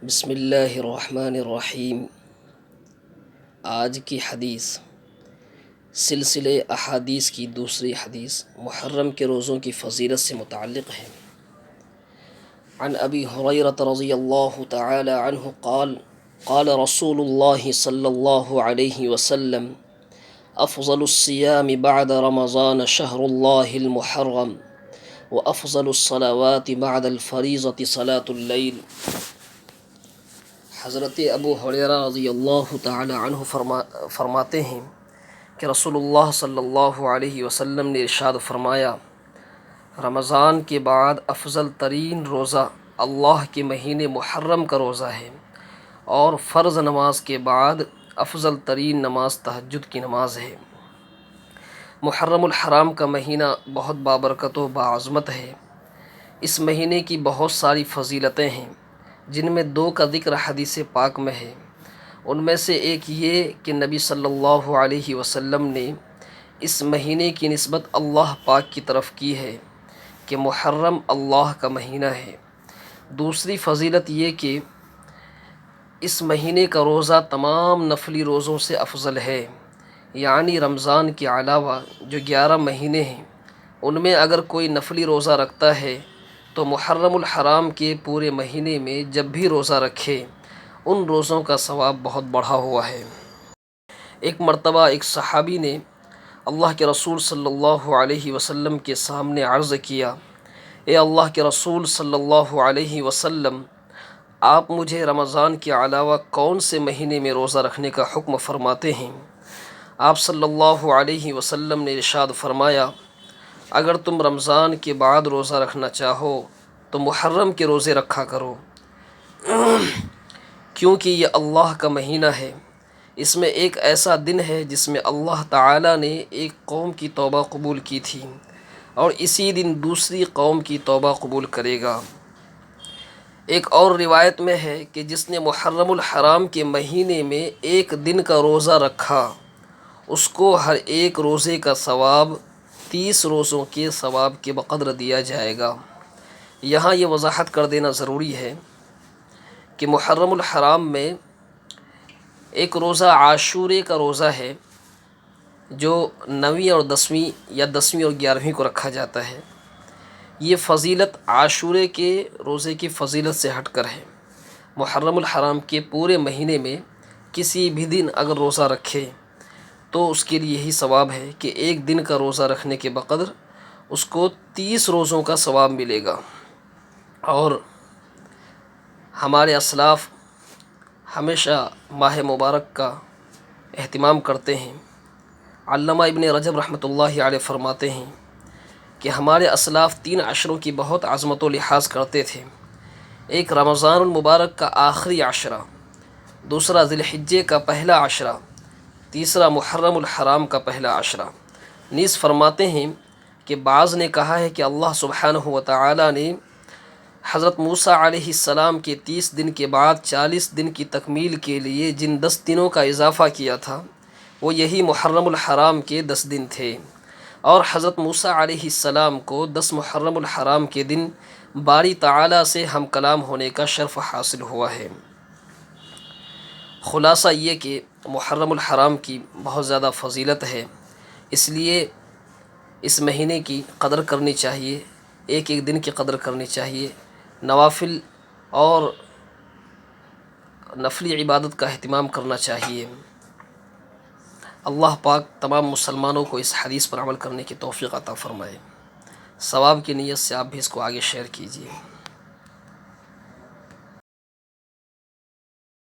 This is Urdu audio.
بسم اللہ الرحمن الرحیم۔ آج کی حدیث سلسلے احادیث کی دوسری حدیث محرم کے روزوں کی فضیلت سے متعلق ہے۔ عن ابی ہریرہ رضی اللہ تعالی عنہ قال قال رسول اللہ صلی اللہ علیہ وسلم افضل الصیام بعد رمضان شہر اللہ المحرم وافضل الصلوات بعد الفریضۃ صلاۃ اللیل۔ حضرت ابو ہریرہ رضی اللہ تعالی عنہ فرماتے ہیں کہ رسول اللہ صلی اللہ علیہ وسلم نے ارشاد فرمایا، رمضان کے بعد افضل ترین روزہ اللہ کے مہینے محرم کا روزہ ہے، اور فرض نماز کے بعد افضل ترین نماز تہجد کی نماز ہے۔ محرم الحرام کا مہینہ بہت بابرکت و باعظمت ہے۔ اس مہینے کی بہت ساری فضیلتیں ہیں، جن میں دو کا ذکر حدیث پاک میں ہے۔ ان میں سے ایک یہ کہ نبی صلی اللہ علیہ وسلم نے اس مہینے کی نسبت اللہ پاک کی طرف کی ہے کہ محرم اللہ کا مہینہ ہے۔ دوسری فضیلت یہ کہ اس مہینے کا روزہ تمام نفلی روزوں سے افضل ہے، یعنی رمضان کے علاوہ جو 11 مہینے ہیں ان میں اگر کوئی نفلی روزہ رکھتا ہے تو محرم الحرام کے پورے مہینے میں جب بھی روزہ رکھے ان روزوں کا ثواب بہت بڑھا ہوا ہے۔ ایک مرتبہ ایک صحابی نے اللہ کے رسول صلی اللہ علیہ وسلم کے سامنے عرض کیا، اے اللہ کے رسول صلی اللہ علیہ وسلم، آپ مجھے رمضان کے علاوہ کون سے مہینے میں روزہ رکھنے کا حکم فرماتے ہیں؟ آپ صلی اللہ علیہ وسلم نے ارشاد فرمایا، اگر تم رمضان کے بعد روزہ رکھنا چاہو تو محرم کے روزے رکھا کرو، کیونکہ یہ اللہ کا مہینہ ہے۔ اس میں ایک ایسا دن ہے جس میں اللہ تعالیٰ نے ایک قوم کی توبہ قبول کی تھی، اور اسی دن دوسری قوم کی توبہ قبول کرے گا۔ ایک اور روایت میں ہے کہ جس نے محرم الحرام کے مہینے میں ایک دن کا روزہ رکھا، اس کو ہر ایک روزے کا ثواب 30 روزوں کے ثواب کے بقدر دیا جائے گا۔ یہاں یہ وضاحت کر دینا ضروری ہے کہ محرم الحرام میں ایک روزہ عاشورے کا روزہ ہے جو 9ویں اور 10ویں یا 10ویں اور 11ویں کو رکھا جاتا ہے۔ یہ فضیلت عاشورے کے روزے کی فضیلت سے ہٹ کر ہے۔ محرم الحرام کے پورے مہینے میں کسی بھی دن اگر روزہ رکھے تو اس کے لیے یہی ثواب ہے کہ ایک دن کا روزہ رکھنے کے بقدر اس کو 30 روزوں کا ثواب ملے گا۔ اور ہمارے اسلاف ہمیشہ ماہ مبارک کا اہتمام کرتے ہیں۔ علامہ ابن رجب رحمۃ اللہ علیہ فرماتے ہیں کہ ہمارے اسلاف 3 عشروں کی بہت عظمت و لحاظ کرتے تھے۔ ایک رمضان المبارک کا آخری عشرہ، دوسرا ذی الحجہ کا پہلا عشرہ، تیسرا محرم الحرام کا پہلا عشرہ۔ نیز فرماتے ہیں کہ بعض نے کہا ہے کہ اللہ سبحانہ و تعالی نے حضرت موسیٰ علیہ السلام کے 30 دن کے بعد 40 دن کی تکمیل کے لیے جن 10 دنوں کا اضافہ کیا تھا وہ یہی محرم الحرام کے 10 دن تھے، اور حضرت موسیٰ علیہ السلام کو 10 محرم الحرام کے دن باری تعالیٰ سے ہم کلام ہونے کا شرف حاصل ہوا ہے۔ خلاصہ یہ کہ محرم الحرام کی بہت زیادہ فضیلت ہے، اس لیے اس مہینے کی قدر کرنی چاہیے، ایک ایک دن کی قدر کرنی چاہیے، نوافل اور نفلی عبادت کا اہتمام کرنا چاہیے۔ اللہ پاک تمام مسلمانوں کو اس حدیث پر عمل کرنے کی توفیق عطا فرمائے۔ ثواب کی نیت سے آپ بھی اس کو آگے شیئر کیجیے۔